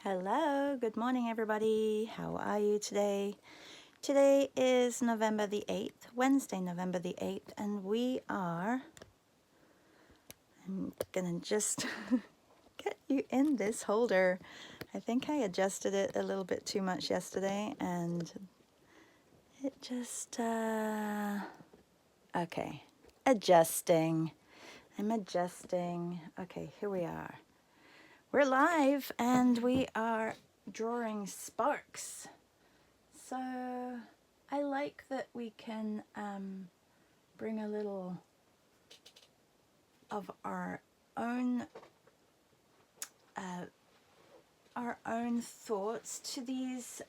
Hello, good morning everybody. How are you today? Today is November the 8th, Wednesday, November the 8th, and I'm gonna just get you in this holder. I think I adjusted it a little bit too much yesterday and it just, okay, adjusting. I'm adjusting. Okay, here we are. We're live and we are drawing sparks. So I like that we can bring a little of our own thoughts to these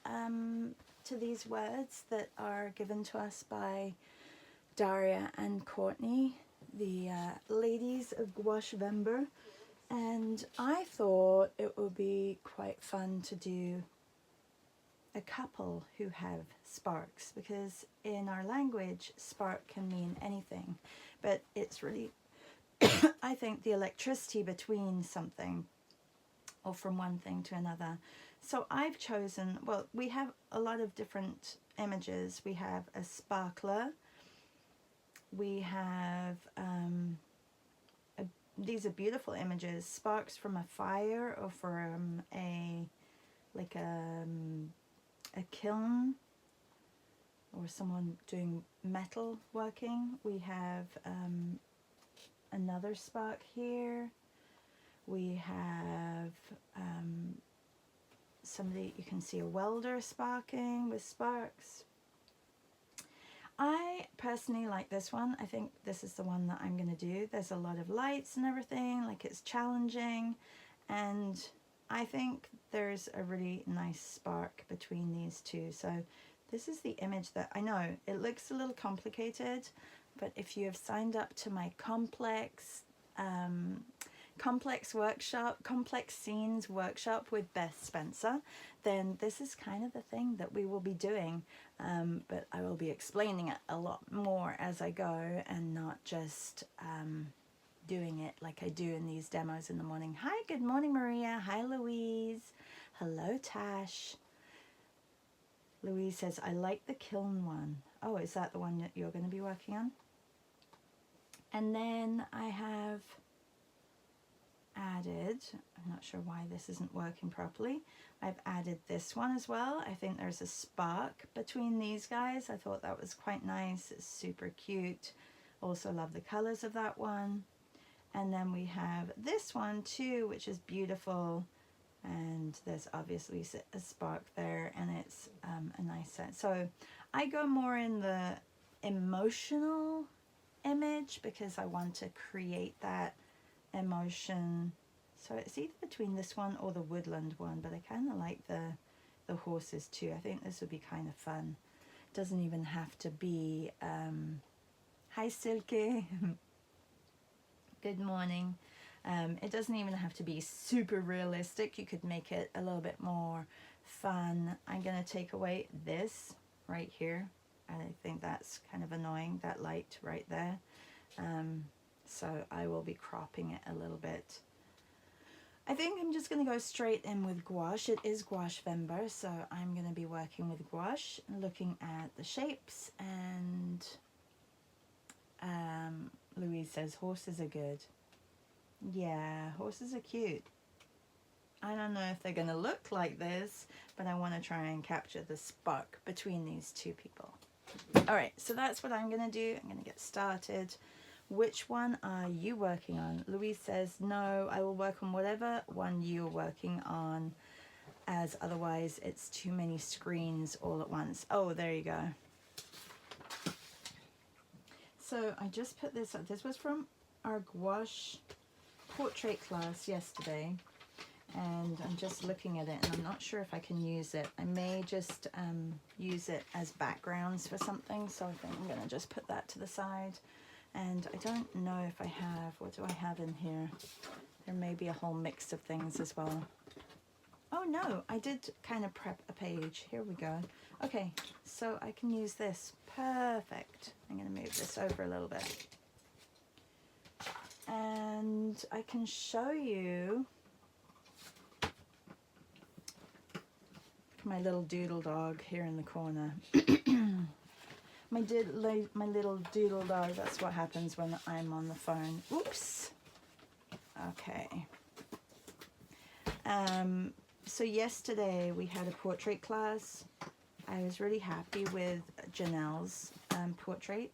words that are given to us by Daria and Courtney, the ladies of Gouache Vember. And I thought it would be quite fun to do a couple who have sparks, because in our language spark can mean anything, but it's really I think the electricity between something or from one thing to another. So I've chosen, well, we have a lot of different images. We have a sparkler, we have these are beautiful images, sparks from a fire or from a kiln or someone doing metal working. We have another spark here. We have somebody, you can see a welder sparking with sparks. I personally like this one. I think this is the one that I'm going to do. There's a lot of lights and everything, like it's challenging, and I think there's a really nice spark between these two. So this is the image that, I know it looks a little complicated, but if you have signed up to my complex scenes workshop with Beth Spencer, then this is kind of the thing that we will be doing, but I will be explaining it a lot more as I go and not just doing it like I do in these demos in the morning. Hi, good morning Maria. Hi Louise. Hello Tash. Louise says, I like the kiln one. Oh, is that the one that you're going to be working on? And then I have added, I'm not sure why this isn't working properly, I've added this one as well. I think there's a spark between these guys. I thought that was quite nice. It's super cute. Also love the colors of that one. And then we have this one too, which is beautiful, and there's obviously a spark there, and it's a nice set. So I go more in the emotional image because I want to create that emotion. So it's either between this one or the woodland one, but I kind of like the horses too. I think this would be kind of fun. It doesn't even have to be hi Silke. Good morning. It doesn't even have to be super realistic. You could make it a little bit more fun. I'm going to take away this right here. I think that's kind of annoying, that light right there. So I will be cropping it a little bit. I think I'm just going to go straight in with gouache. It is Gouache Vember, so I'm going to be working with gouache, looking at the shapes, and Louise says horses are good. Yeah, horses are cute. I don't know if they're going to look like this, but I want to try and capture the spark between these two people. All right, so that's what I'm going to do. I'm going to get started. Which one are you working on? Louise says, no, I will work on whatever one you're working on, as otherwise it's too many screens all at once. Oh, there you go. So I just put this up. This was from our gouache portrait class yesterday, and I'm just looking at it and I'm not sure if I can use it. I may just use it as backgrounds for something, so I think I'm going to just put that to the side. And I don't know if I have, what do I have in here? There may be a whole mix of things as well. Oh no, I did kind of prep a page. Here we go. Okay, so I can use this. Perfect. I'm going to move this over a little bit. And I can show you my little doodle dog here in the corner. My little doodle dog, that's what happens when I'm on the phone. Oops. Okay. So yesterday we had a portrait class. I was really happy with Janelle's portrait.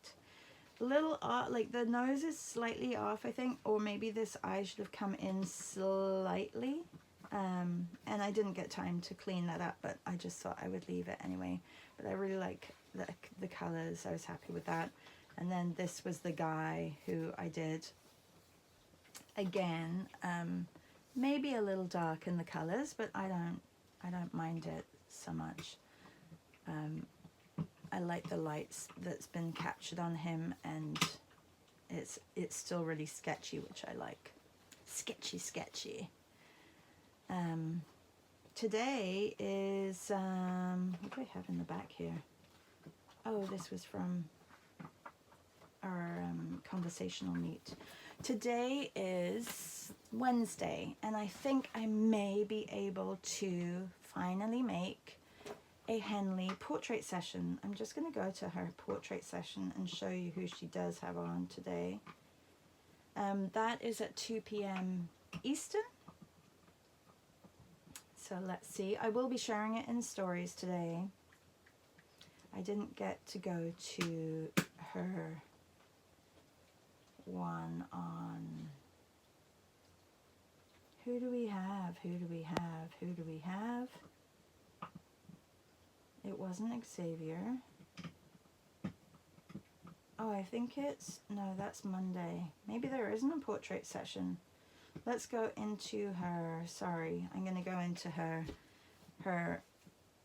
A little off, like the nose is slightly off, I think, or maybe this eye should have come in slightly. And I didn't get time to clean that up, but I just thought I would leave it anyway. But I really like the colors. I was happy with that. And then this was the guy who I did again. Maybe a little dark in the colors, but I don't mind it so much. I like the lights that's been captured on him, and it's still really sketchy, which I like. Sketchy. Today is what do I have in the back here? Oh, this was from our conversational meet. Today is Wednesday, and I think I may be able to finally make a Henley portrait session. I'm just going to go to her portrait session and show you who she does have on today. That is at 2 p.m. Eastern. So let's see. I will be sharing it in stories today. I didn't get to go to her one on... Who do we have? It wasn't Xavier. Oh, I think it's... No, that's Monday. Maybe there isn't a portrait session. Let's go into her... Sorry, I'm going to go into her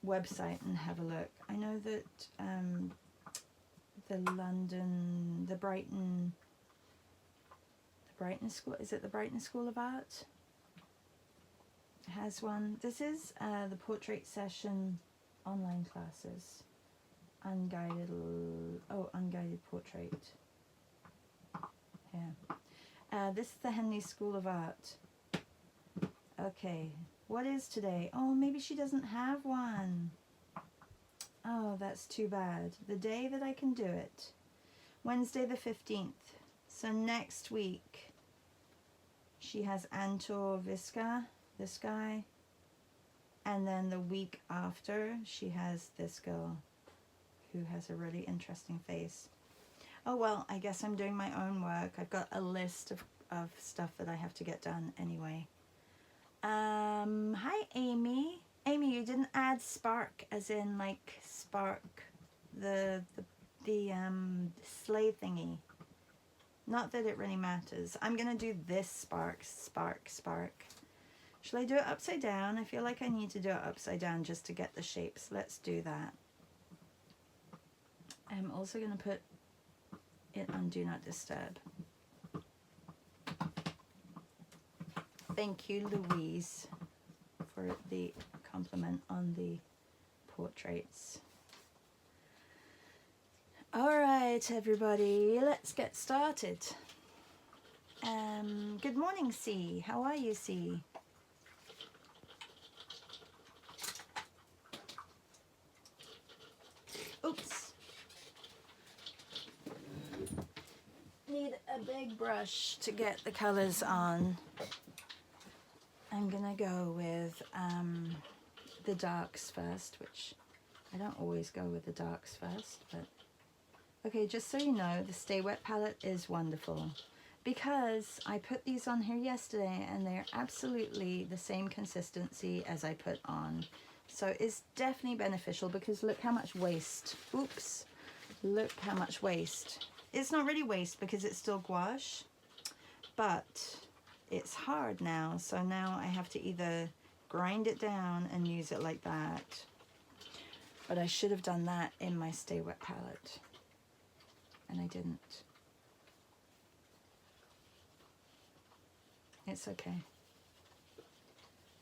website and have a look. I know that the Brighton School... Is it the Brighton School of Art? Has one. This is the portrait session online classes. Unguided portrait. Yeah. This is the Henley School of Art. Okay, what is today? Oh, maybe she doesn't have one. Oh, that's too bad. The day that I can do it. Wednesday the 15th. So next week she has Antor Visca, this guy. And then the week after she has this girl who has a really interesting face. Oh well, I guess I'm doing my own work. I've got a list of stuff that I have to get done anyway. Hi Amy. Amy, you didn't add spark as in like spark the sleigh thingy. Not that it really matters. I'm gonna do this spark. Shall I do it upside down? I feel like I need to do it upside down just to get the shapes. Let's do that. I'm also gonna put it on Do Not Disturb. Thank you, Louise, for the compliment on the portraits. All right, everybody, let's get started. Good morning, C. How are you, C? Oops. Need a big brush to get the colors on. I'm gonna go with the darks first, which I don't always go with the darks first, but okay, just so you know, the Stay Wet palette is wonderful because I put these on here yesterday and they're absolutely the same consistency as I put on. So it's definitely beneficial because look how much waste. Oops. Look how much waste. It's not really waste because it's still gouache, but it's hard now. So now I have to either grind it down and use it like that. But I should have done that in my Stay Wet palette. And I didn't. It's okay.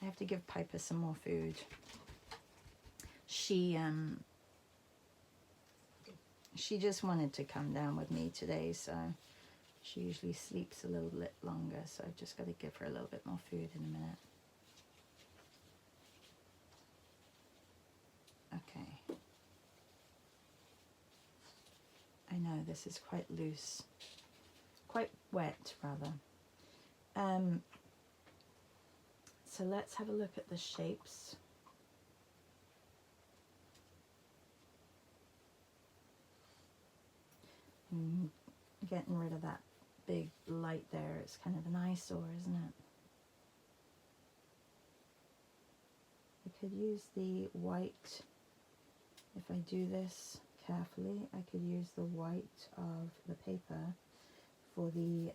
I have to give Piper some more food. She just wanted to come down with me today, so she usually sleeps a little bit longer, so I've just got to give her a little bit more food in a minute. this is quite loose, quite wet rather. So let's have a look at the shapes. Getting rid of that big light there, it's kind of an eyesore, isn't it? I could use the white, if I do this carefully, I could use the white of the paper for the,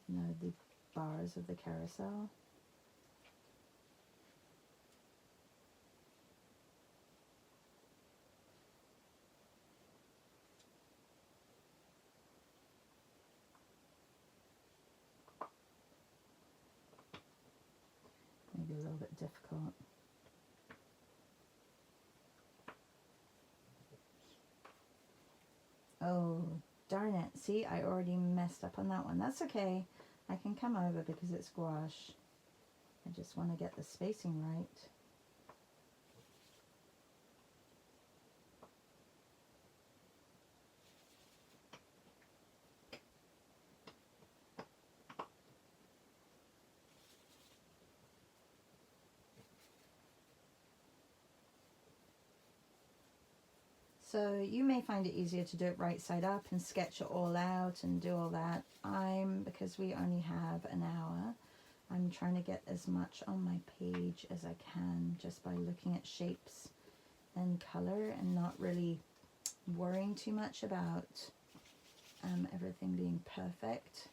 you know, the bars of the carousel. Maybe a little bit difficult. Oh, darn it. See, I already messed up on that one. That's okay. I can come over because it's gouache. I just want to get the spacing right. So you may find it easier to do it right side up and sketch it all out and do all that. Because we only have an hour, I'm trying to get as much on my page as I can just by looking at shapes and color and not really worrying too much about everything being perfect.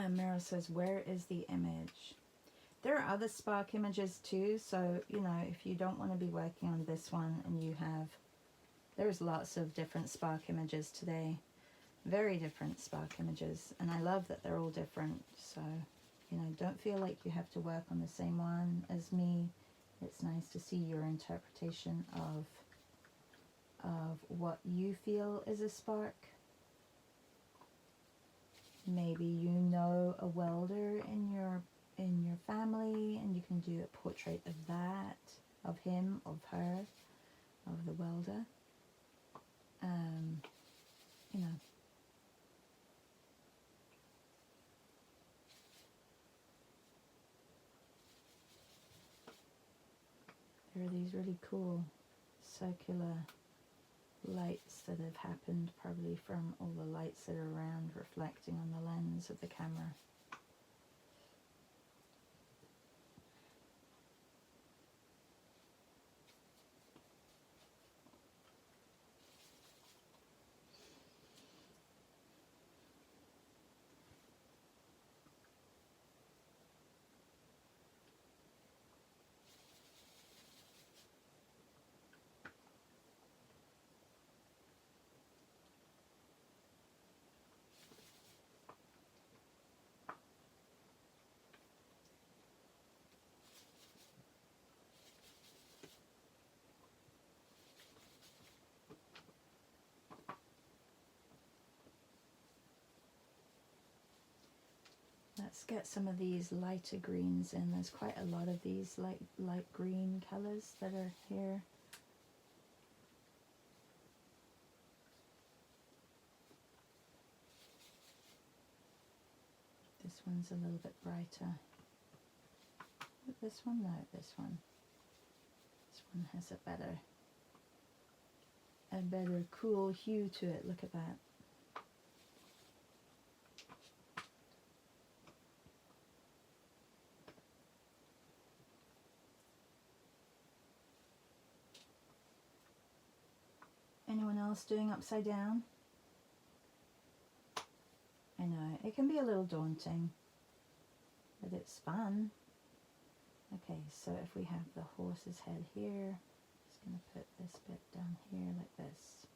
Meryl says, where is the image? There are other spark images too, so you know, if you don't want to be working on this one and you have, there's lots of different spark images today, very different spark images, and I love that they're all different. So you know, don't feel like you have to work on the same one as me. It's nice to see your interpretation of what you feel is a spark. Maybe you know a welder in your family and you can do a portrait of that, of him, of her, of the welder. You know. There are these really cool circular lights that have happened probably from all the lights that are around reflecting on the lens of the camera. Let's get some of these lighter greens in. There's quite a lot of these light green colors that are here. This one's a little bit brighter. This one? No, this one. This one has a better cool hue to it. Look at that. Anyone else doing upside down? I know, it can be a little daunting, but it's fun. Okay, so if we have the horse's head here, just going to put this bit down here like this.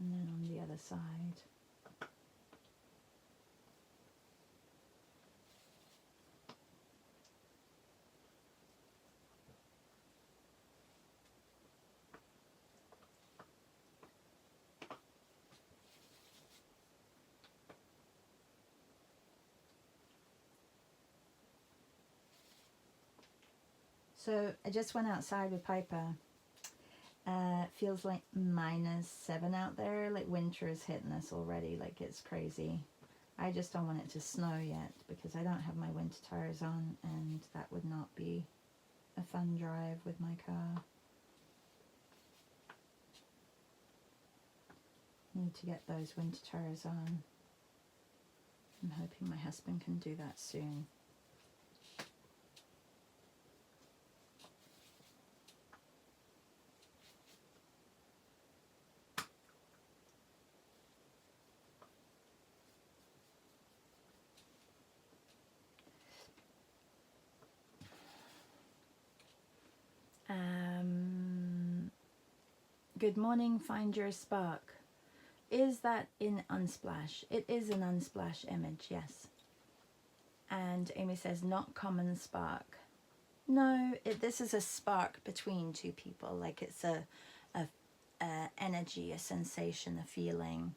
And then on the other side. So I just went outside with Piper. Feels like -7 out there. Like winter is hitting us already. Like it's crazy. I just don't want it to snow yet because I don't have my winter tires on, and that would not be a fun drive with my car. Need to get those winter tires on. I'm hoping my husband can do that soon. Good morning, find your spark. Is that in Unsplash? It is an Unsplash image, yes. And Amy says, not common spark. No, this is a spark between two people. Like it's a energy, a sensation, a feeling.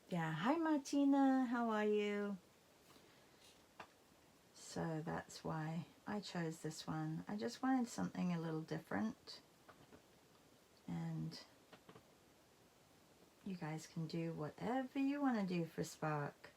Yeah, hi Martina, how are you? So that's why I chose this one. I just wanted something a little different. And you guys can do whatever you want to do for spark.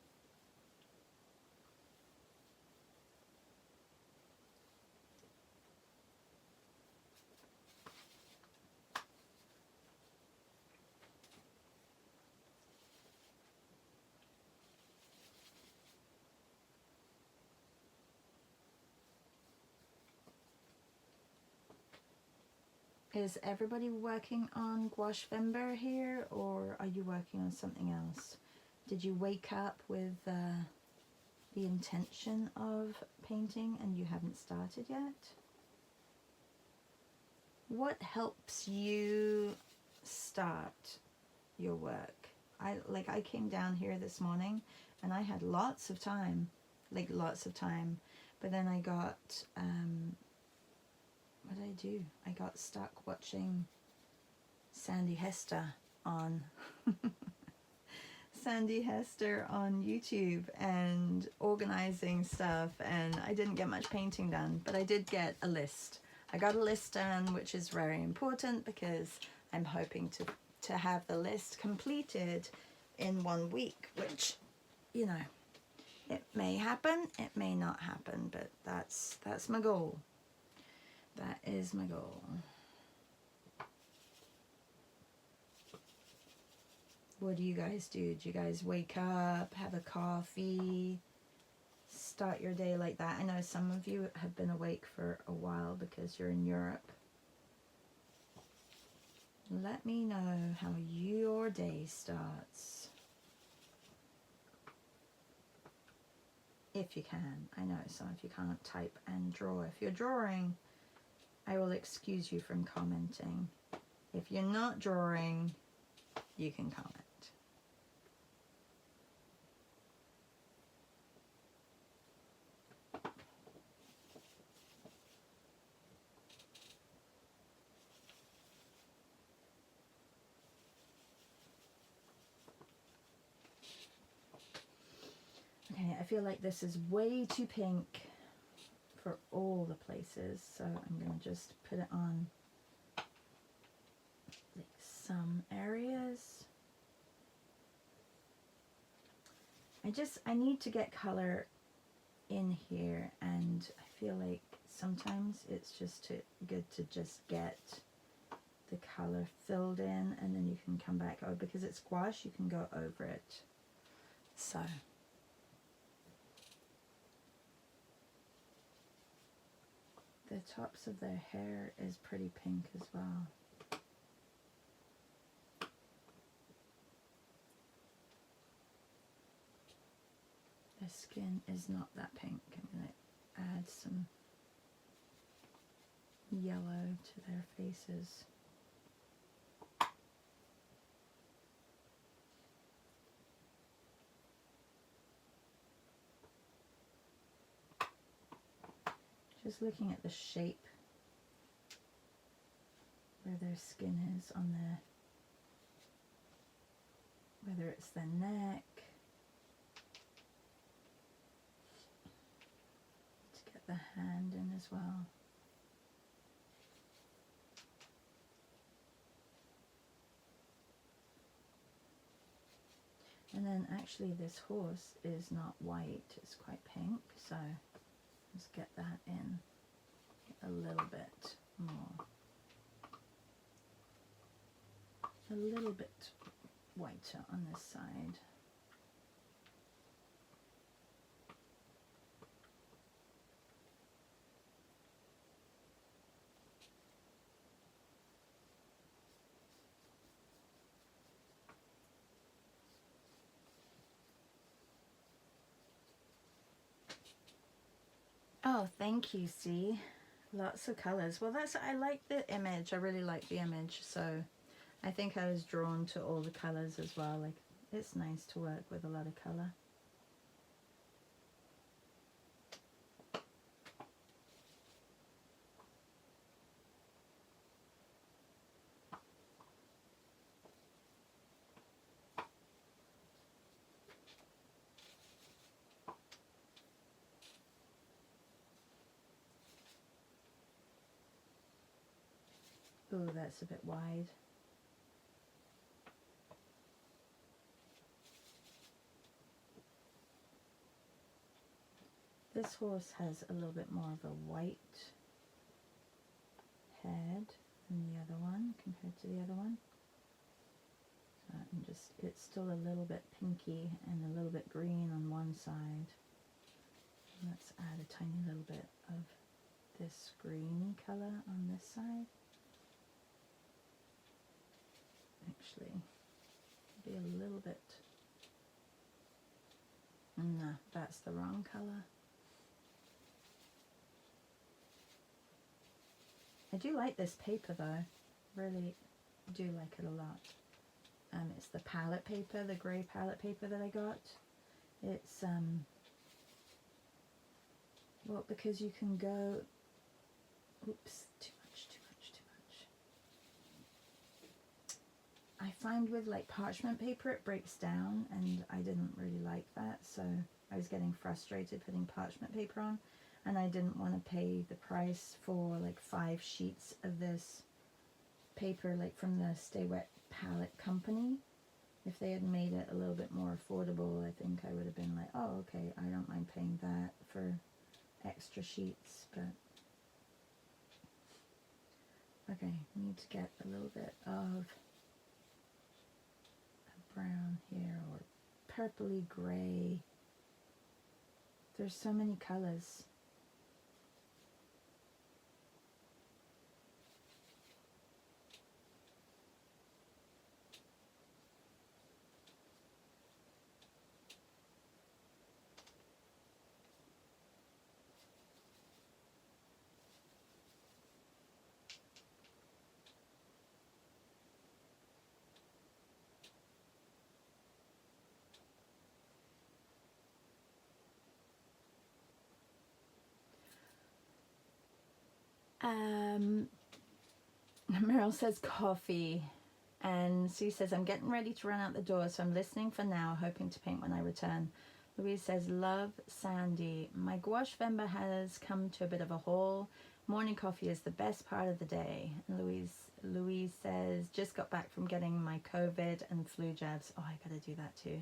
Is everybody working on Gouache Vember here, or are you working on something else? Did you wake up with the intention of painting and you haven't started yet? What helps you start your work? I came down here this morning and I had lots of time, but then I got what did I do? I got stuck watching Sandy Hester on Sandy Hester on YouTube and organizing stuff, and I didn't get much painting done, but I did get a list. I got a list done, which is very important because I'm hoping to have the list completed in 1 week, which, you know, it may happen, it may not happen, but that's my goal. That is my goal. What do you guys do? Do you guys wake up, have a coffee, start your day like that? I know some of you have been awake for a while because you're in Europe. Let me know how your day starts. If you can. I know some of you can't type and draw. If you're drawing, I will excuse you from commenting. If you're not drawing, you can comment. Okay, I feel like this is way too pink for all the places, so I'm going to just put it on like some areas. I need to get color in here, and I feel like sometimes it's just good to just get the color filled in, and then you can come back over, because it's gouache, you can go over it. So the tops of their hair is pretty pink as well. Their skin is not that pink. I'm going to add some yellow to their faces. Just looking at the shape where their skin is on the, whether it's the neck. To get the hand in as well. And then actually this horse is not white, it's quite pink, so let's get that in a little bit more. A little bit whiter on this side. Oh, thank you, see. Lots of colors. Well, I like the image. I really like the image. So I think I was drawn to all the colors as well. Like, it's nice to work with a lot of color. Oh, that's a bit wide. This horse has a little bit more of a white head than the other one compared to the other one. So I'm just, it's still a little bit pinky and a little bit green on one side. Let's add a tiny little bit of this greeny color on this side. Actually, be a little bit, no, that's the wrong color. I do like this paper though, really do like it a lot. It's the palette paper, the grey palette paper that I got. It's, well, because you can go, oops, too much. I find with like parchment paper it breaks down, and I didn't really like that, so I was getting frustrated putting parchment paper on, and I didn't want to pay the price for like 5 sheets of this paper, like from the Stay Wet palette company. If they had made it a little bit more affordable, I think I would have been like, oh, okay, I don't mind paying that for extra sheets. But okay, need to get a little bit of brown here, or purpley gray. There's so many colors. Meryl says coffee, and Sue says I'm getting ready to run out the door, so I'm listening for now, hoping to paint when I return. Louise says, love Sandy. My gouache Vember has come to a bit of a haul. Morning coffee is the best part of the day. And Louise says, just got back from getting my COVID and flu jabs. Oh, I gotta do that too.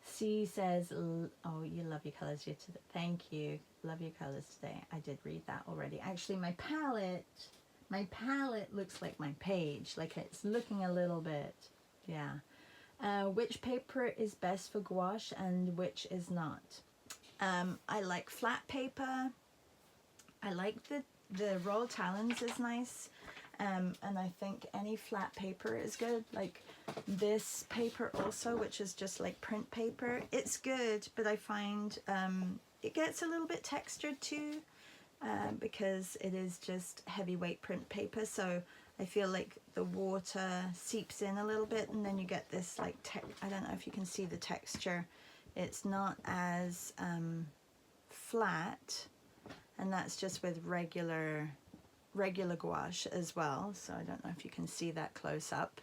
C says, oh, you love your colors here today. Thank you. Love your colors today. I did read that already. Actually, my palette looks like my page. Like it's looking a little bit, yeah. Which paper is best for gouache and which is not? I like flat paper. I like the Royal Talons is nice. And I think any flat paper is good. Like this paper also, which is just like print paper, it's good, but I find it gets a little bit textured too, because it is just heavyweight print paper. So I feel like the water seeps in a little bit, and then you get this like I don't know if you can see the texture. It's not as flat. and that's just with regular gouache as well. So I don't know if you can see that close up.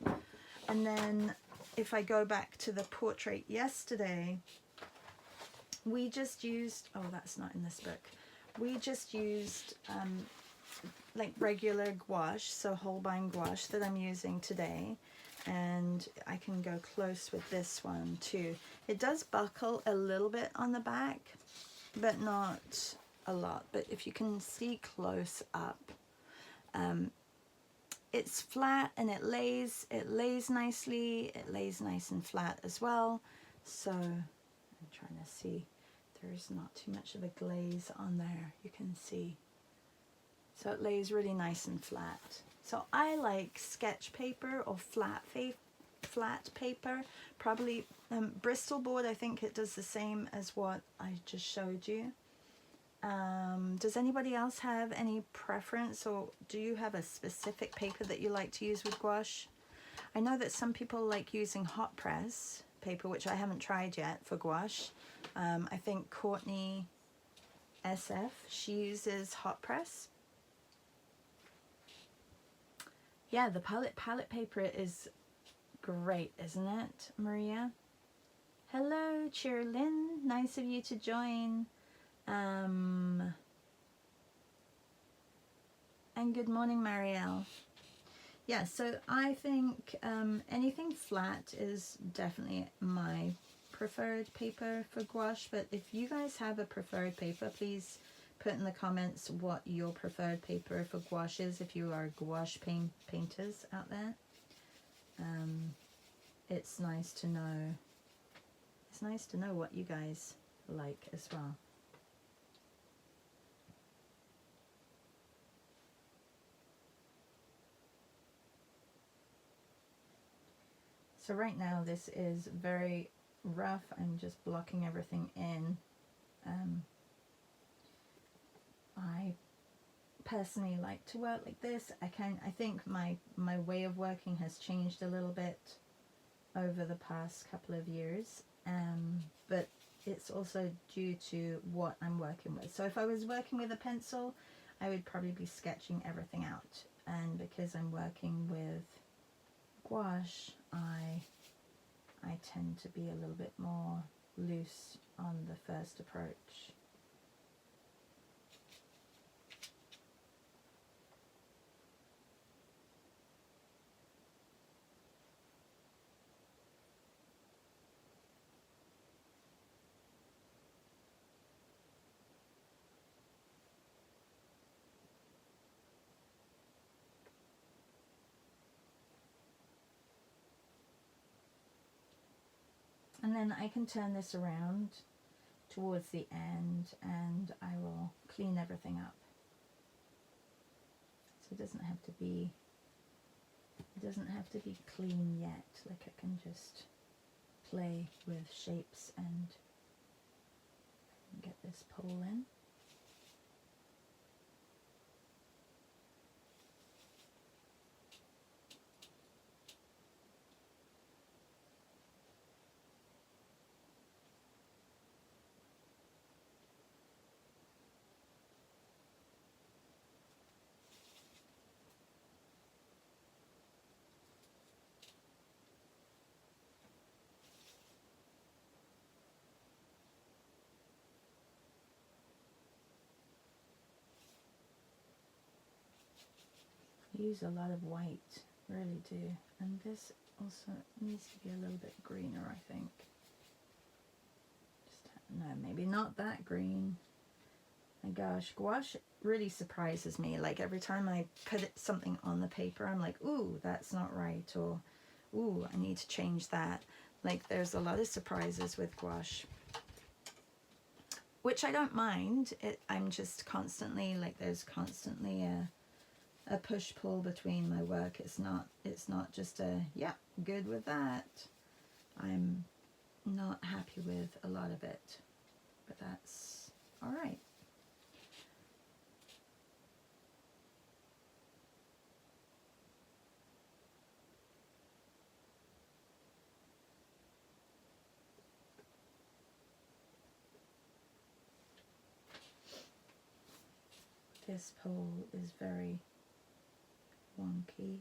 And then if I go back to the portrait yesterday, we just used, oh, that's not in this book. We just used like regular gouache, so Holbein gouache that I'm using today. And I can go close with this one too. It does buckle a little bit on the back, but not a lot. But if you can see close up, it's flat and it lays nicely. It lays nice and flat as well. So I'm trying to see. There's not too much of a glaze on there. You can see. So it lays really nice and flat. So I like sketch paper or flat paper. Probably Bristol board, I think it does the same as what I just showed you. Does anybody else have any preference, or do you have a specific paper that you like to use with gouache? I know that some people like using hot press paper, which I haven't tried yet for gouache. I think Courtney SF, she uses hot press. Yeah, the palette paper is great, isn't it, Maria? Hello, Cheerlyn. Nice of you to join. And good morning, Marielle. Yeah, so I think anything flat is definitely my preferred paper for gouache, but if you guys have a preferred paper, please put in the comments what your preferred paper for gouache is, if you are gouache painters out there. It's nice to know. It's nice to know what you guys like as well. So right now this is very rough. I'm just blocking everything in. I personally like to work like this. I think my way of working has changed a little bit over the past couple of years, but it's also due to what I'm working with. So if I was working with a pencil, I would probably be sketching everything out, and because I'm working with gouache, I tend to be a little bit more loose on the first approach. And then I can turn this around towards the end and I will clean everything up. So it doesn't have to be clean yet. Like I can just play with shapes and get this pole in. I use a lot of white, really do, and this also needs to be a little bit greener, I think. No, maybe not that green. My gosh, gouache really surprises me. Like every time I put something on the paper, I'm like, ooh, that's not right, or ooh, I need to change that. Like there's a lot of surprises with gouache, which I don't mind. I'm just constantly, like there's constantly a push-pull between my work. It's not just a, yeah, good with that. I'm not happy with a lot of it, but that's all right. This pole is very wonky.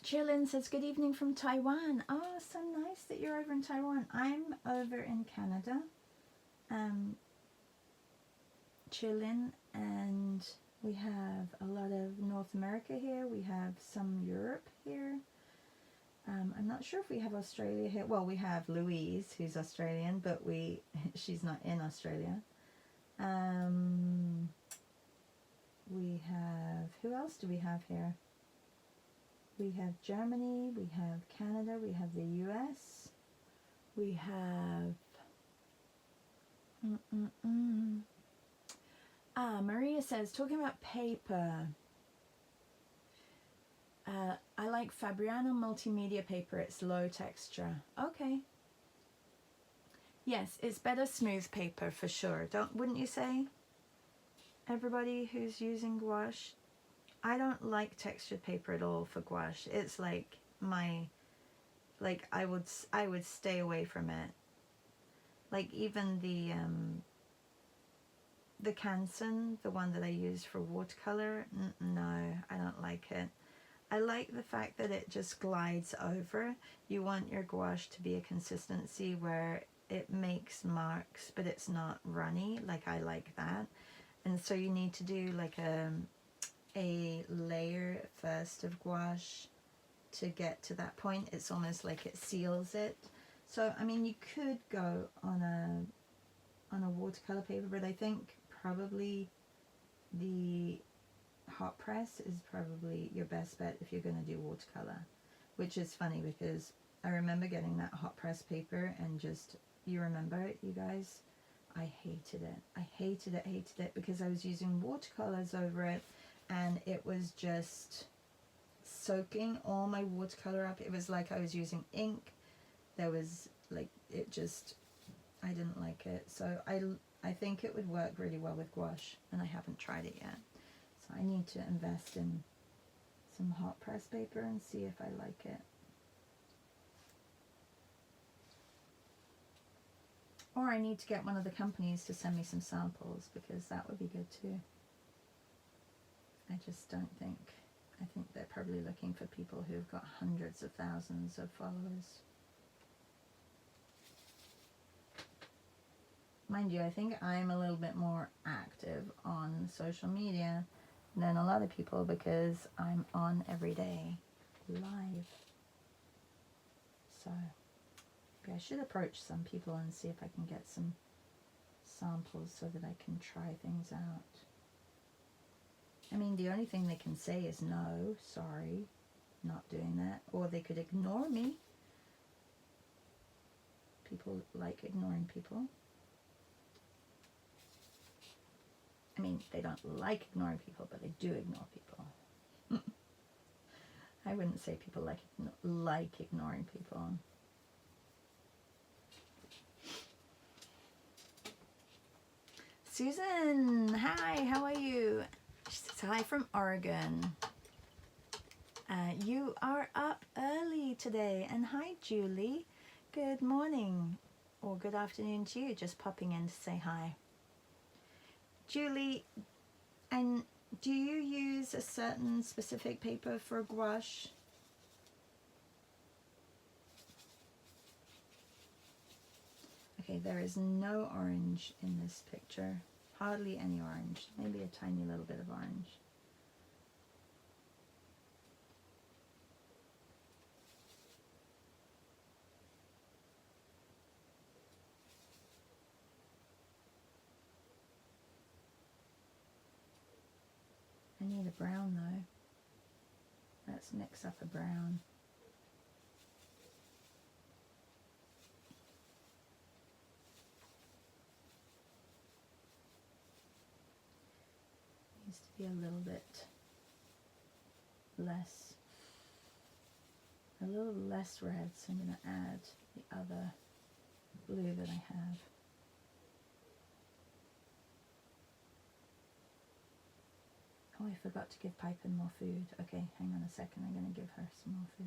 Chilin says, good evening from Taiwan. Oh, so nice that you're over in Taiwan. I'm over in Canada, Chilin, and we have a lot of North America here. We have some Europe here. I'm not sure if we have Australia here. Well, we have Louise, who's Australian, but she's not in Australia. We have, who else do we have here? We have Germany, we have Canada, we have the US, we have... Maria says, talking about paper, I like Fabriano multimedia paper, it's low texture. Okay. Yes, it's better smooth paper for sure. Wouldn't you say? Everybody who's using gouache, I don't like textured paper at all for gouache. It's like I would stay away from it. Like even the Canson, the one that I use for watercolor, no, I don't like it. I like the fact that it just glides over. You want your gouache to be a consistency where it makes marks, but it's not runny. Like I like that. And so you need to do like a layer first of gouache to get to that point. It's almost like it seals it. So I mean, you could go on a watercolor paper, but I think probably the hot press is probably your best bet if you're going to do watercolor, which is funny because I remember getting that hot press paper and just, you remember it, you guys? I hated it. I hated it because I was using watercolors over it and it was just soaking all my watercolor up. It was like I was using ink. There was like, it just, I didn't like it. So I think it would work really well with gouache, and I haven't tried it yet. So I need to invest in some hot press paper and see if I like it. Or I need to get one of the companies to send me some samples, because that would be good too. I just don't think, I think they're probably looking for people who've got hundreds of thousands of followers. Mind you, I think I'm a little bit more active on social media than a lot of people because I'm on every day live. So maybe I should approach some people and see if I can get some samples so that I can try things out. I mean, the only thing they can say is no, sorry, not doing that. Or they could ignore me. People like ignoring people. I mean, they don't like ignoring people, but they do ignore people. I wouldn't say people like ignoring people. Susan, hi, how are you? She says hi from Oregon. You are up early today. And hi, Julie. Good morning or good afternoon to you. Just popping in to say hi. Julie, and do you use a certain specific paper for gouache? Okay, there is no orange in this picture. Hardly any orange. Maybe a tiny little bit of orange. I need a brown though. Let's mix up a brown. less, a little less red, so I'm going to add the other blue that I have. Oh, I forgot to give Pippin more food. Okay, hang on a second, I'm going to give her some more food.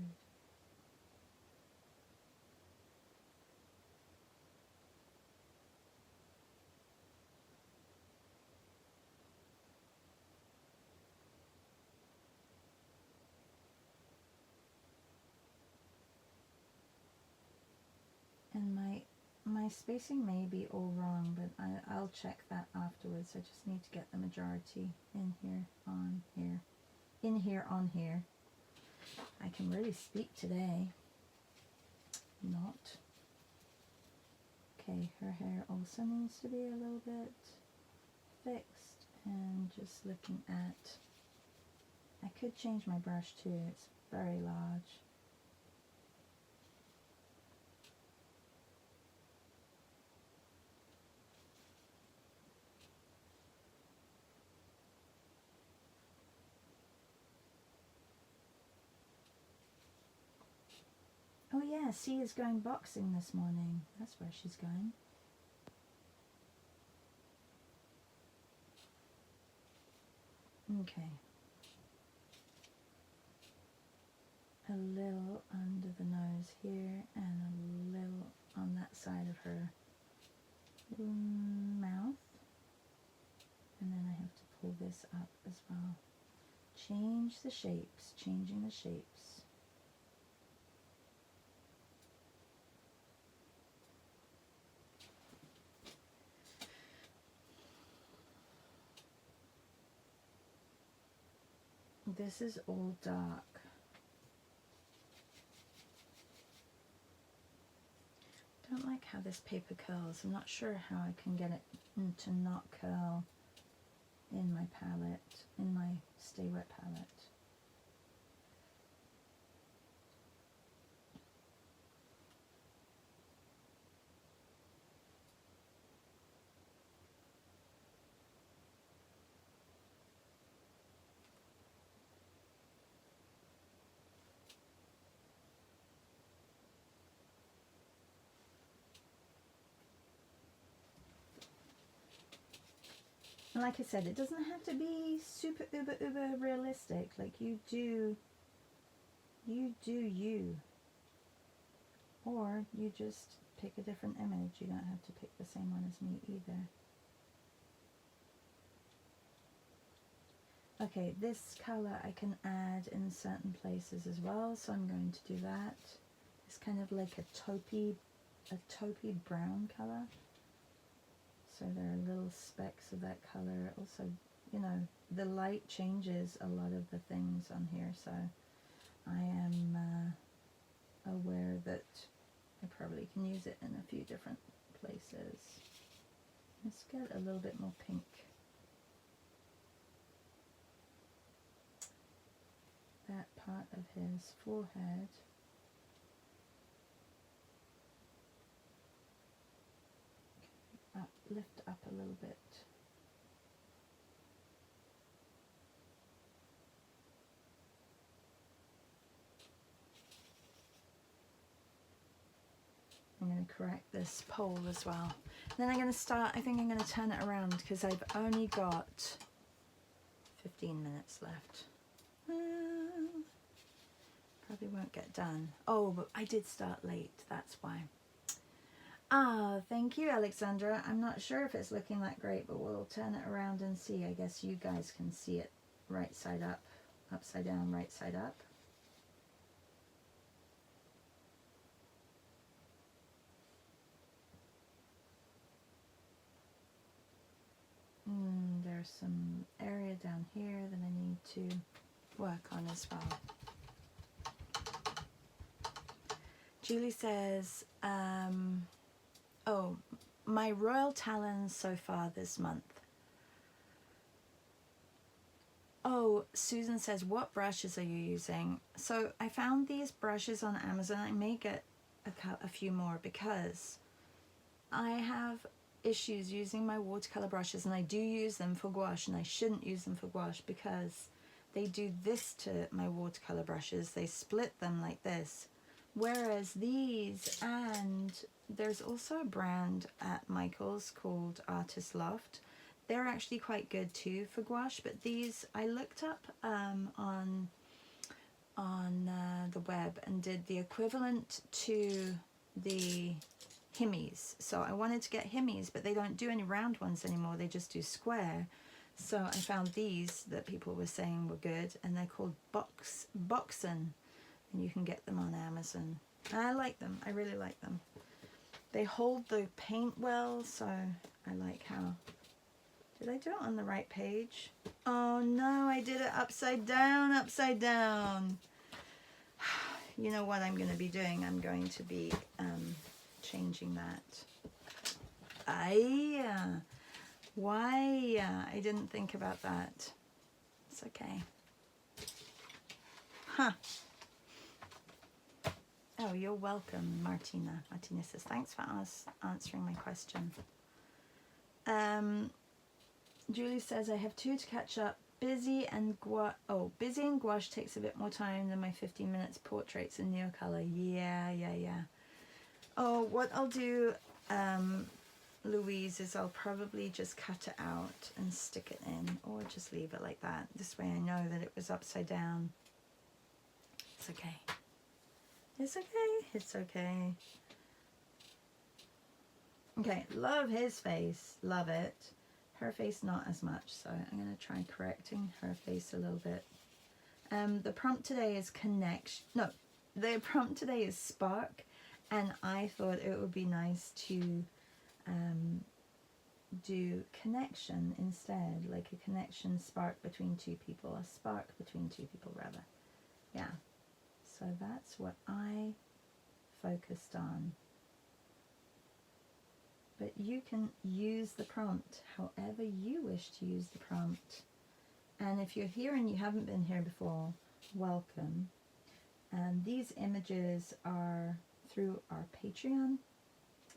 And my spacing may be all wrong, but I'll check that afterwards. I just need to get the majority in here, on here, in here, on here. I can really speak today. Not. Okay, her hair also needs to be a little bit fixed, and just looking at, I could change my brush too, it's very large. Oh yeah, C is going boxing this morning. That's where she's going. Okay. A little under the nose here, and a little on that side of her mouth. And then I have to pull this up as well. Change the shapes, changing the shapes. This is all dark. I don't like how this paper curls. I'm not sure how I can get it to not curl in my palette, in my Stay Wet palette. And like I said, it doesn't have to be super uber realistic. Like you do you. Or you just pick a different image. You don't have to pick the same one as me either. Okay, this color I can add in certain places as well, so I'm going to do that. It's kind of like a taupey brown color. So there are little specks of that color. Also, you know, the light changes a lot of the things on here, so I am aware that I probably can use it in a few different places. Let's get a little bit more pink. That part of his forehead. Lift up a little bit. I'm going to correct this pole as well. And then I'm going to start, I think I'm going to turn it around because I've only got 15 minutes left. Probably won't get done. Oh, but I did start late, that's why. Ah, thank you, Alexandra. I'm not sure if it's looking that great, but we'll turn it around and see. I guess you guys can see it right side up, upside down, right side up. There's some area down here that I need to work on as well. Julie says, oh, my royal talons so far this month. Oh, Susan says, what brushes are you using? So I found these brushes on Amazon. I may get a few more because I have issues using my watercolor brushes, and I do use them for gouache, and I shouldn't use them for gouache because they do this to my watercolor brushes. They split them like this. Whereas these, and there's also a brand at Michael's called Artist Loft. They're actually quite good too for gouache, but these I looked up on the web and did the equivalent to the Himmies. So I wanted to get Himmies, but they don't do any round ones anymore. They just do square. So I found these that people were saying were good, and they're called Boxen, and you can get them on Amazon. And I like them. I really like them. They hold the paint well, so I like how... Did I do it on the right page? Oh no, I did it upside down, upside down. You know what I'm going to be doing? I'm going to be changing that. Why? I didn't think about that. It's okay. Huh. Oh, you're welcome, Martina. Martina says, thanks for answering my question. Julie says, I have 2 to catch up. Busy and gouache takes a bit more time than my 15 minutes portraits in Neocolor. Yeah. Oh, what I'll do, Louise, is I'll probably just cut it out and stick it in, or just leave it like that. This way I know that it was upside down. It's okay. It's okay. It's okay. Okay, love his face. Love it. Her face not as much, so I'm going to try correcting her face a little bit. The prompt today is the prompt today is spark, and I thought it would be nice to do connection instead, like a connection spark between 2 people, a spark between 2 people rather. Yeah, so that's what I focused on. But you can use the prompt however you wish to use the prompt. And if you're here and you haven't been here before, welcome. And these images are through our Patreon,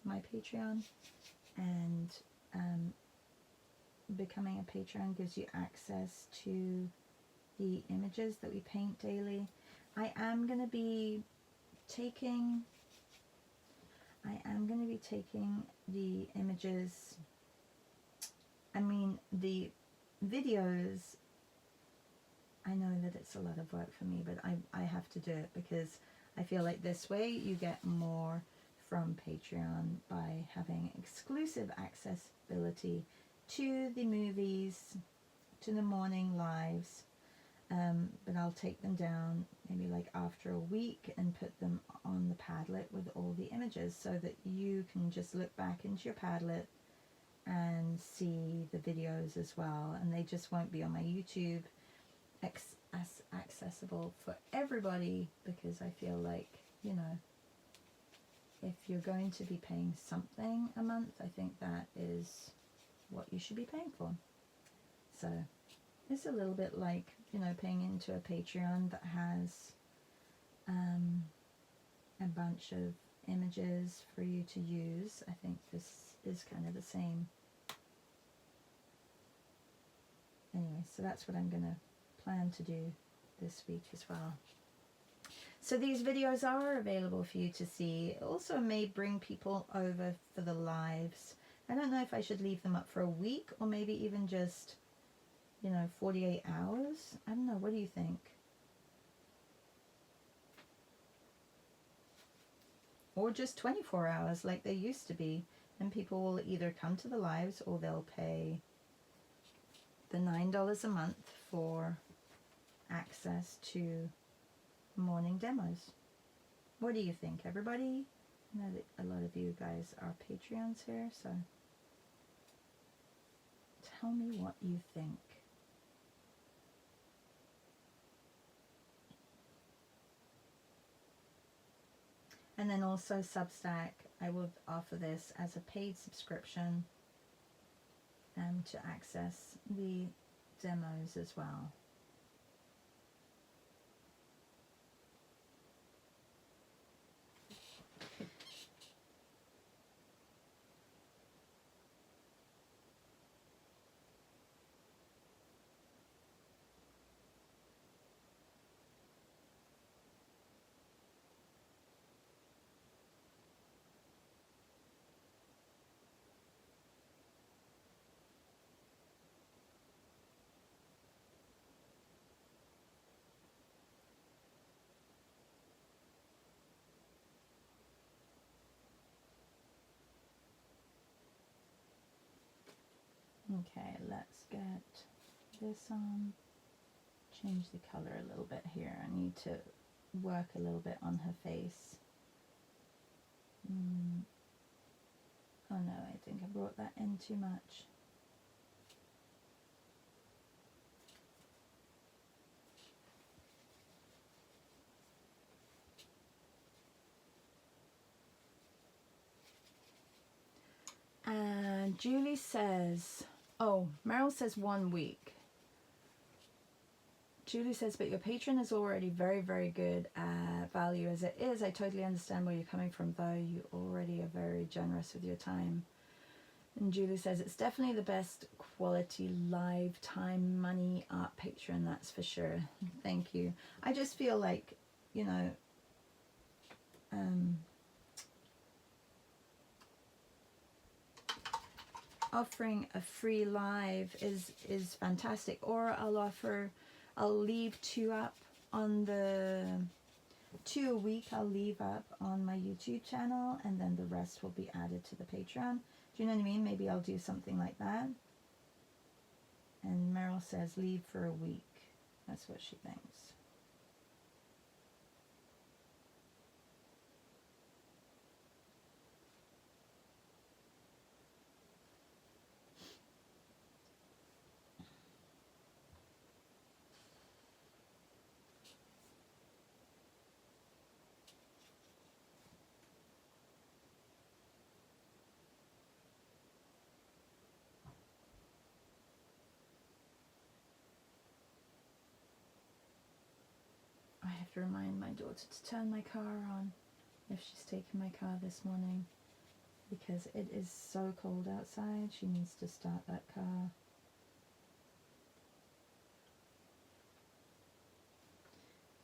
my Patreon. And becoming a Patreon gives you access to the images that we paint daily. I am going to be taking the images, the videos. I know that it's a lot of work for me, but I have to do it because I feel like this way you get more from Patreon by having exclusive accessibility to the movies, to the morning lives. But I'll take them down maybe like after a week and put them on the Padlet with all the images so that you can just look back into your Padlet and see the videos as well. And they just won't be on my YouTube as accessible for everybody, because I feel like, you know, if you're going to be paying something a month, I think that is what you should be paying for. So it's a little bit like, you know, paying into a Patreon that has a bunch of images for you to use. I think this is kind of the same. Anyway, so that's what I'm going to plan to do this week as well. So these videos are available for you to see. It also may bring people over for the lives. I don't know if I should leave them up for a week or maybe even just, you know, 48 hours. I don't know. What do you think? Or just 24 hours like they used to be. And people will either come to the lives or they'll pay the $9 a month for access to morning demos. What do you think, everybody? I know that a lot of you guys are Patreons here, so tell me what you think. And then also Substack, I will offer this as a paid subscription to access the demos as well. Okay, let's get this on. Change the color a little bit here. I need to work a little bit on her face. Oh no, I think I brought that in too much. And Julie says, oh, Meryl says 1 week. Julie says, but your patron is already very, very good value as it is. I totally understand where you're coming from, though. You already are very generous with your time. And Julie says, it's definitely the best quality lifetime money art patron, that's for sure. Thank you. I just feel like, you know, offering a free live is fantastic. Or I'll leave 2 up on the 2 a week. I'll leave up on my YouTube channel, and then the rest will be added to the Patreon. Do you know what I mean? Maybe I'll do something like that. And Meryl says leave for a week. That's what she thinks. I have to remind my daughter to turn my car on if she's taken my car this morning, because it is so cold outside. She needs to start that car.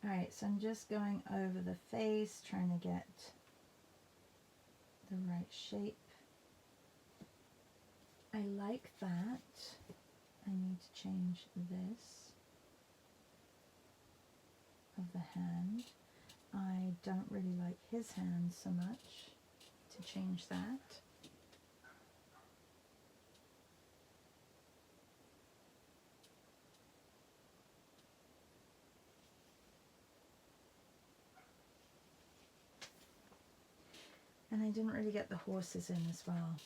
Alright, so I'm just going over the face, trying to get the right shape. I like that. I need to change this of the hand. I don't really like his hand so much to change that. And I didn't really get the horses in as well.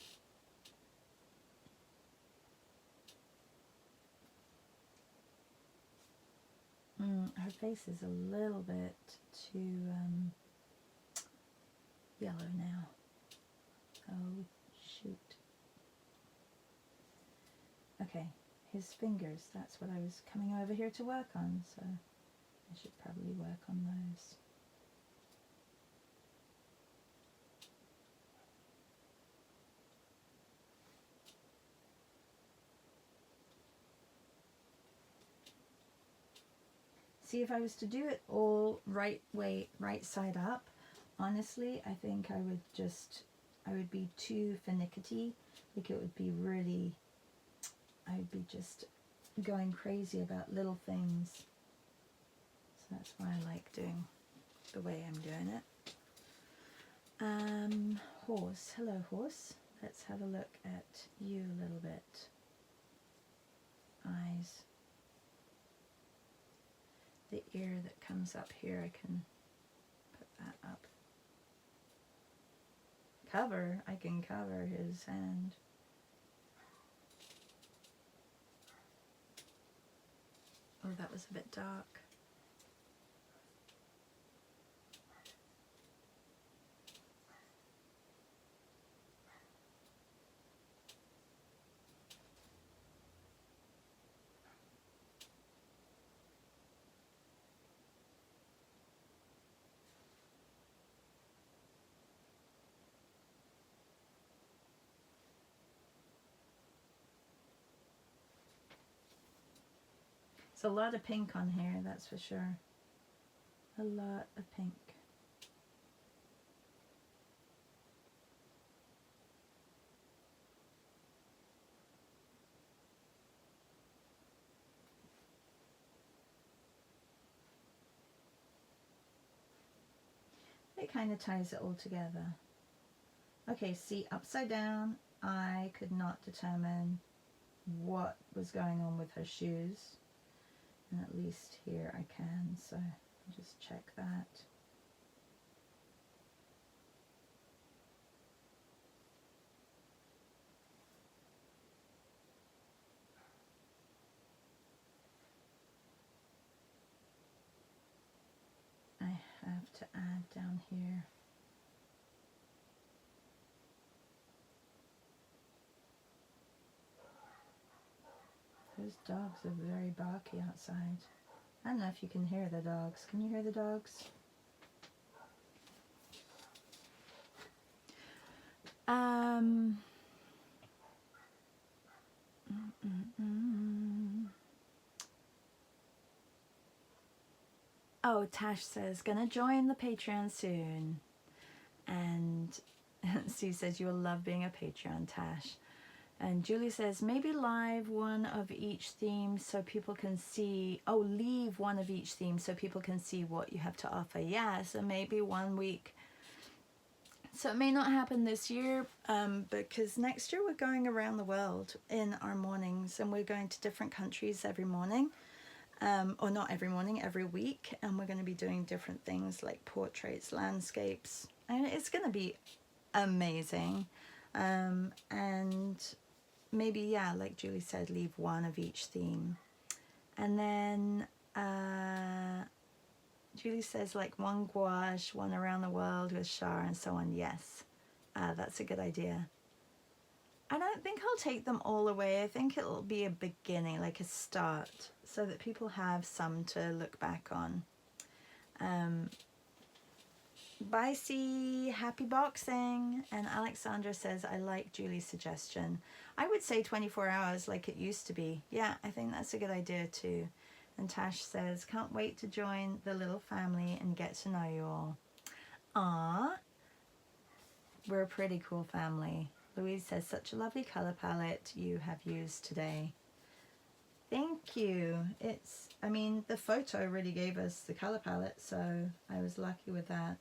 Her face is a little bit too yellow now. Oh, shoot. Okay, his fingers, that's what I was coming over here to work on, so I should probably work on those. See, if I was to do it all right side up, honestly, I think I would be too finicky. Like it would be really, I would be just going crazy about little things. So that's why I like doing the way I'm doing it. Horse, hello horse. Let's have a look at you a little bit. Eyes. The ear that comes up here, I can put that up. I can cover his hand. Oh, that was a bit dark. It's a lot of pink on here, that's for sure. A lot of pink. It kind of ties it all together. Okay, see, upside down, I could not determine what was going on with her shoes. And at least here I can, so I'll just check that. I have to add down here. Those dogs are very barky outside. I don't know if you can hear the dogs. Can you hear the dogs? Oh, Tash says, gonna join the Patreon soon. And Sue says, you will love being a Patreon, Tash. And Julie says, maybe live one of each theme so people can see, oh, leave one of each theme so people can see what you have to offer. Yeah, so maybe 1 week. So it may not happen this year, because next year we're going around the world in our mornings, and we're going to different countries every morning. Or not every morning, every week. And we're going to be doing different things like portraits, landscapes. And it's going to be amazing. And maybe, yeah, like Julie said, leave one of each theme. And then Julie says like one gouache, one around the world with Shar and so on. Yes, that's a good idea. I don't think I'll take them all away. I think it'll be a beginning, like a start, so that people have some to look back on. Bye, C. Happy boxing. And Alexandra says, I like Julie's suggestion. I would say 24 hours like it used to be. Yeah, I think that's a good idea too. And Tash says, can't wait to join the little family and get to know you all. Ah, we're a pretty cool family. Louise says, such a lovely color palette you have used today. Thank you. I mean, the photo really gave us the color palette, so I was lucky with that.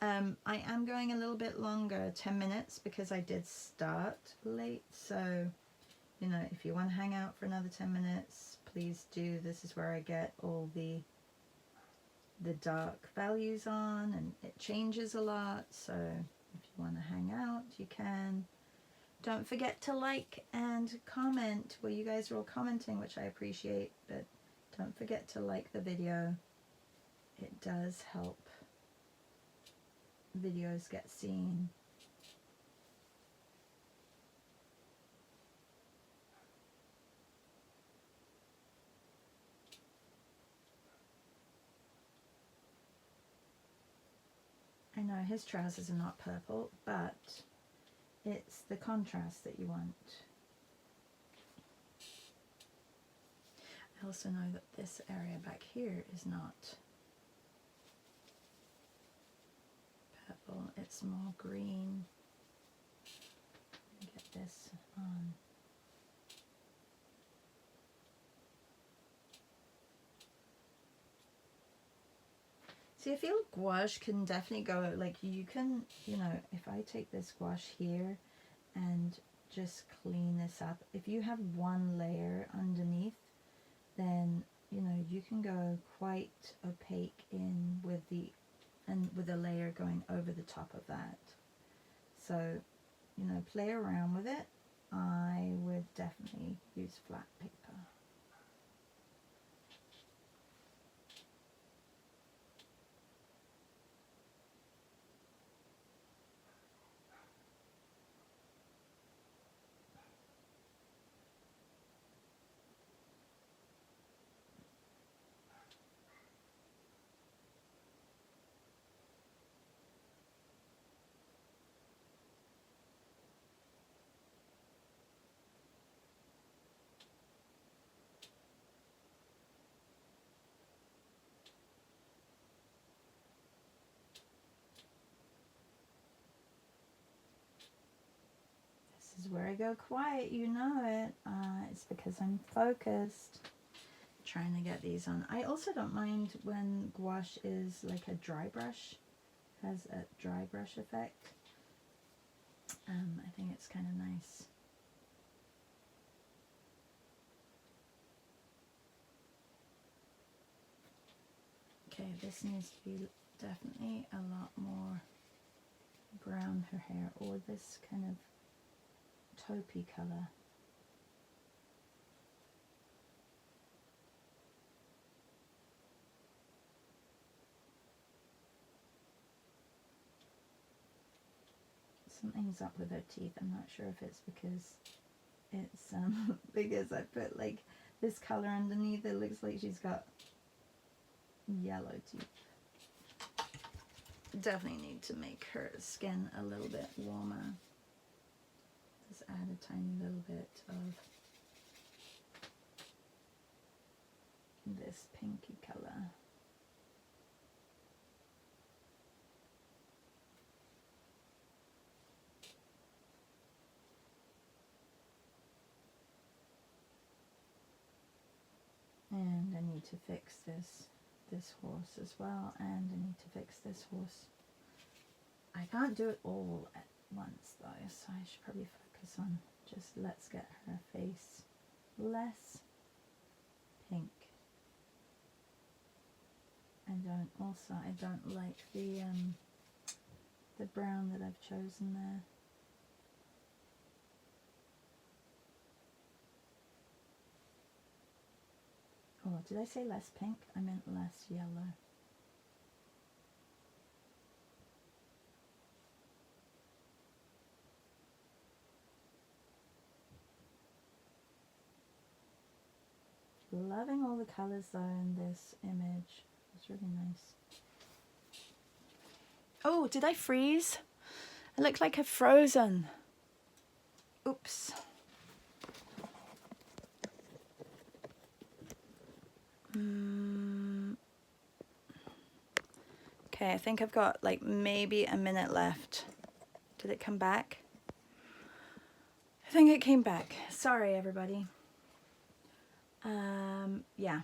I am going a little bit longer, 10 minutes, because I did start late. So, you know, if you want to hang out for another 10 minutes, please do. This is where I get all the dark values on, and it changes a lot. So if you want to hang out, you can. Don't forget to like and comment. Well, you guys are all commenting, which I appreciate, but don't forget to like the video. It does help videos get seen. I know his trousers are not purple, but it's the contrast that you want. I also know that this area back here is not purple, it's more green. Get this on. See, I feel gouache can definitely go, like you can, you know, if I take this gouache here and just clean this up, if you have one layer underneath, then, you know, you can go quite opaque in with with a layer going over the top of that. So, you know, play around with it. I would definitely use flat paper. This is where I go quiet, you know it. It's because I'm focused. Trying to get these on. I also don't mind when gouache is like a dry brush, has a dry brush effect. I think it's kind of nice. Okay, this needs to be definitely a lot more brown, her hair, or this kind of taupey color. Something's up with her teeth. I'm not sure if it's because it's because I put like this color underneath. It looks like she's got yellow teeth. Definitely need to make her skin a little bit warmer. Just add a tiny little bit of this pinky color. And I need to fix this horse as well, and I need to fix this horse. I can't do it all at once though, so I should probably focus on just let's get her face less pink. I don't like the brown that I've chosen there. Oh, did I say less pink? I meant less yellow. Loving all the colors though in this image. It's really nice. Oh, did I freeze? I look like I've frozen. Oops. Okay, I think I've got like maybe a minute left. Did it come back? I think it came back. Sorry, everybody. Yeah,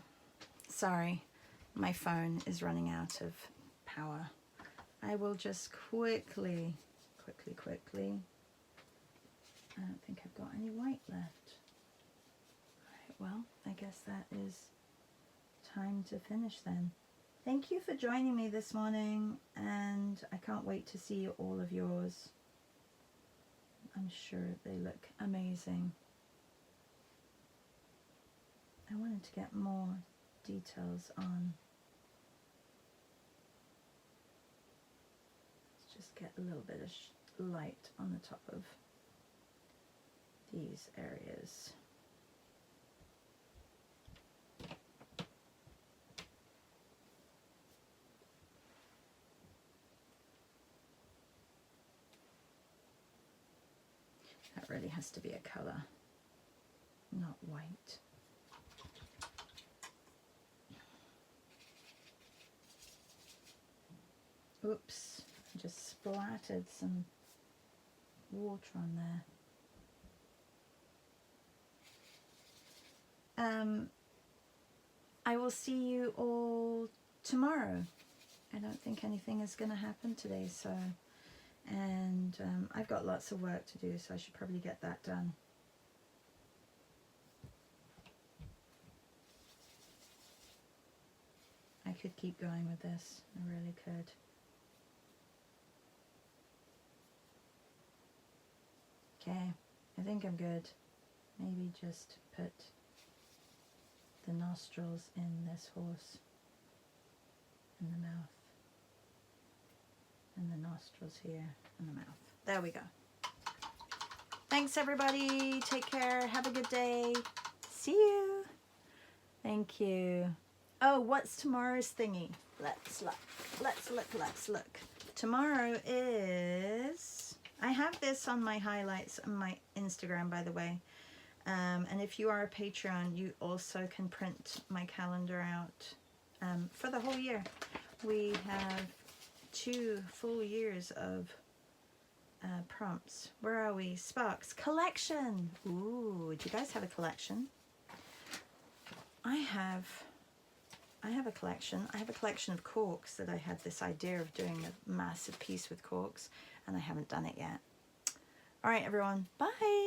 sorry. My phone is running out of power. I will just quickly. I don't think I've got any white left. Alright, well, I guess that is time to finish then. Thank you for joining me this morning, and I can't wait to see all of yours. I'm sure they look amazing. I wanted to get more details on. Let's just get a little bit of light on the top of these areas. That really has to be a color, not white. Oops, I just splattered some water on there. I will see you all tomorrow. I don't think anything is going to happen today, so, and I've got lots of work to do, so I should probably get that done. I could keep going with this, I really could. Okay, I think I'm good. Maybe just put the nostrils in this horse, and the mouth, and the nostrils here, and the mouth. There we go. Thanks everybody, take care, have a good day, see you. Thank you. Oh, what's tomorrow's thingy? Let's look. Tomorrow is, I have this on my highlights on my Instagram, by the way. And if you are a Patreon, you also can print my calendar out for the whole year. We have 2 full years of prompts. Where are we? Sparks. Collection. Ooh, do you guys have a collection? I have a collection. I have a collection of corks that I had this idea of doing a massive piece with corks, and I haven't done it yet. All right, everyone. Bye.